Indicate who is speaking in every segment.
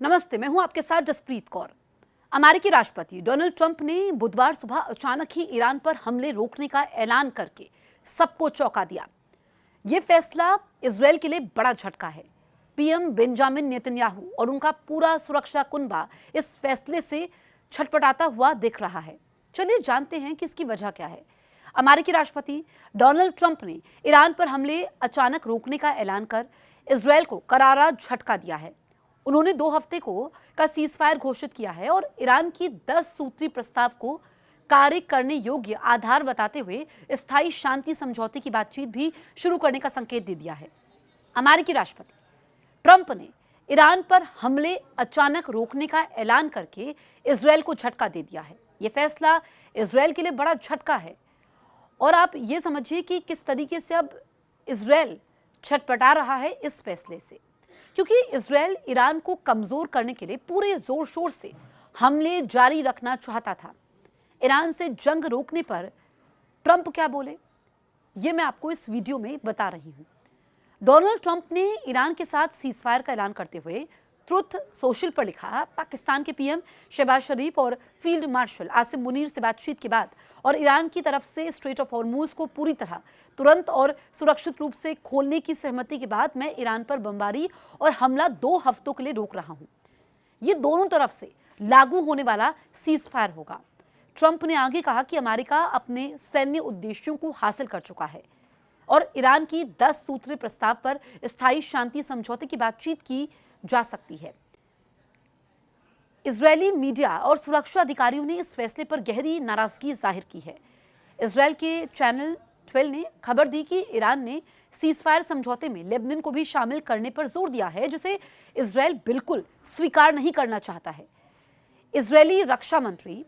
Speaker 1: नमस्ते, मैं हूं आपके साथ जसप्रीत कौर। अमेरिकी राष्ट्रपति डोनाल्ड ट्रंप ने बुधवार सुबह अचानक ही ईरान पर हमले रोकने का ऐलान करके सबको चौंका दिया। यह फैसला इजरायल के लिए बड़ा झटका है। पीएम बेंजामिन नेतन्याहू और उनका पूरा सुरक्षा कुनबा इस फैसले से छटपटाता हुआ दिख रहा है। चलिए जानते हैं कि इसकी वजह क्या है। अमेरिकी राष्ट्रपति डोनाल्ड ट्रंप ने ईरान पर हमले अचानक रोकने का ऐलान कर इजरायल को करारा झटका दिया है। उन्होंने 2 हफ्ते का सीजफायर घोषित किया है और ईरान की 10 सूत्री प्रस्ताव को कार्य करने योग्य आधार बताते हुए स्थायी शांति समझौते की बातचीत भी शुरू करने का संकेत दे दिया है। अमेरिकी राष्ट्रपति ट्रंप ने ईरान पर हमले अचानक रोकने का ऐलान करके इजरायल को झटका दे दिया है। यह फैसला इजरायल के लिए बड़ा झटका है और आप ये समझिए कि किस तरीके से अब इजरायल छटपटा रहा है इस फैसले से, क्योंकि इजरायल ईरान को कमजोर करने के लिए पूरे जोर शोर से हमले जारी रखना चाहता था। ईरान से जंग रोकने पर ट्रंप क्या बोले, ये मैं आपको इस वीडियो में बता रही हूं। डोनाल्ड ट्रंप ने ईरान के साथ सीजफायर का ऐलान करते हुए ट्रुथ सोशल पर लिखा, पाकिस्तान के पीएम शहबाज शरीफ और फील्ड मार्शल आसिम मुनीर से बातचीत के बाद और ईरान की तरफ से स्ट्रेट ऑफ हॉर्मूज को पूरी तरह तुरंत और सुरक्षित रूप से खोलने की सहमति के बाद मैं ईरान पर बमबारी और हमला 2 हफ्तों के लिए रोक रहा हूं। ये दोनों तरफ से लागू होने वाला सीजफायर होगा। ट्रंप ने आगे कहा कि अमेरिका अपने सैन्य उद्देश्यों को हासिल कर चुका है और ईरान की 10 सूत्री प्रस्ताव पर स्थायी शांति समझौते की बातचीत की जा सकती है। इजरायली मीडिया और सुरक्षा अधिकारियों ने इस फैसले पर गहरी नाराजगी जाहिर की है। इजरायल के चैनल 12 ने खबर दी कि ईरान ने सीजफायर समझौते में लेबनान को भी शामिल करने पर जोर दिया है, जिसे इजरायल बिल्कुल स्वीकार नहीं करना चाहता है। इजरायली रक्षा मंत्री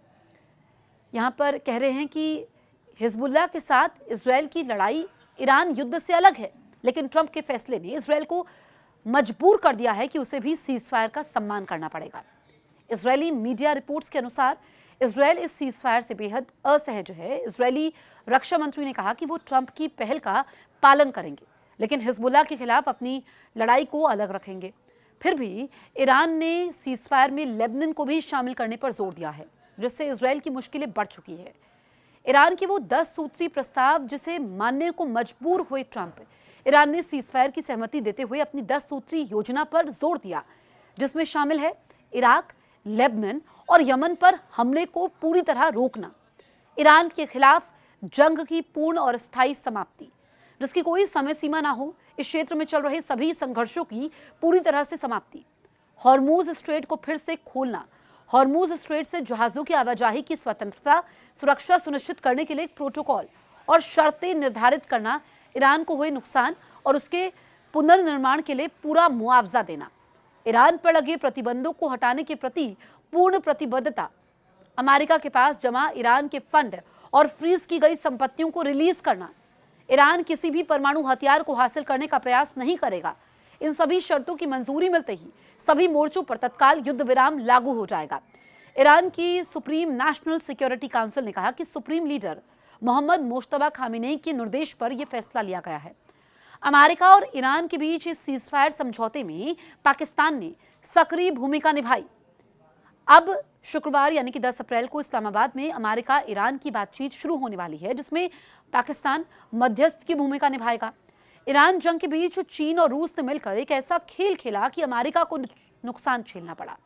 Speaker 1: यहां पर कह रहे हैं कि हिजबुल्लाह के साथ इजरायल की लड़ाई ईरान युद्ध से अलग है, लेकिन ट्रंप के फैसले ने इजरायल को मजबूर कर दिया है कि उसे भी सीजफायर का सम्मान करना पड़ेगा। इजरायली मीडिया रिपोर्ट्स के अनुसार इजरायल इस सीजफायर से बेहद असहज है। इजरायली रक्षा मंत्री ने कहा कि वो ट्रंप की पहल का पालन करेंगे, लेकिन हिजबुल्लाह के खिलाफ अपनी लड़ाई को अलग रखेंगे। फिर भी ईरान ने सीजफायर में लेबनान को भी शामिल करने पर जोर दिया है, जिससे इजरायल की मुश्किलें बढ़ चुकी है। ईरान की वो 10 सूत्री प्रस्ताव जिसे मानने को मजबूर हुए ट्रंप, ईरान ने सीजफायर की सहमति देते हुए अपनी 10 सूत्री योजना पर जोर दिया, जिसमें शामिल है इराक, लेबनान और यमन पर हमले को पूरी तरह रोकना, ईरान के खिलाफ जंग की पूर्ण और स्थायी समाप्ति, जिसकी कोई समय सीमा ना हो, इस क्षेत्र में चल रहे सभी संघर्षों की पूरी तरह से समाप्ति, हॉर्मूज स्ट्रेट को फिर से खोलना, हॉर्मूज स्ट्रेट से जहाजों की आवाजाही की स्वतंत्रता, सुरक्षा सुनिश्चित करने के लिए एक प्रोटोकॉल और शर्तें निर्धारित करना, ईरान को हुए नुकसान और उसके पुनर्निर्माण के लिए पूरा मुआवजा देना, ईरान पर लगे प्रतिबंधों को हटाने के प्रति पूर्ण प्रतिबद्धता, अमेरिका के पास जमा ईरान के फंड और फ्रीज की गई संपत्तियों को रिलीज करना, ईरान किसी भी परमाणु हथियार को हासिल करने का प्रयास नहीं करेगा। इन सभी शर्तों की मंजूरी मिलते ही सभी मोर्चों पर तत्काल युद्ध विराम लागू हो जाएगा। ईरान की सुप्रीम नेशनल सिक्योरिटी काउंसिल ने कहा कि supreme leader Mohammad Mojtaba Khamenei के निर्देश पर यह फैसला लिया गया है। अमेरिका और ईरान के बीच इस सीजफायर समझौते में पाकिस्तान ने सक्रिय भूमिका निभाई। अब शुक्रवार यानी कि 10 अप्रैल को इस्लामाबाद में अमेरिका ईरान की बातचीत शुरू होने वाली है, जिसमें पाकिस्तान मध्यस्थ की भूमिका निभाएगा। ईरान जंग के बीच चीन और रूस ने मिलकर एक ऐसा खेल खेला कि अमेरिका को नुकसान झेलना पड़ा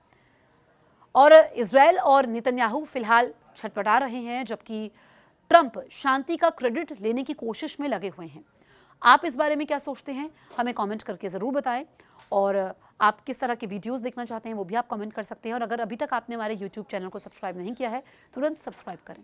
Speaker 1: और इजरायल और नेतन्याहू फिलहाल छटपटा रहे हैं, जबकि ट्रंप शांति का क्रेडिट लेने की कोशिश में लगे हुए हैं। आप इस बारे में क्या सोचते हैं, हमें कमेंट करके ज़रूर बताएं और आप किस तरह के वीडियोस देखना चाहते हैं वो भी आप कमेंट कर सकते हैं। और अगर अभी तक आपने हमारे YouTube चैनल को सब्सक्राइब नहीं किया है, तुरंत सब्सक्राइब करें।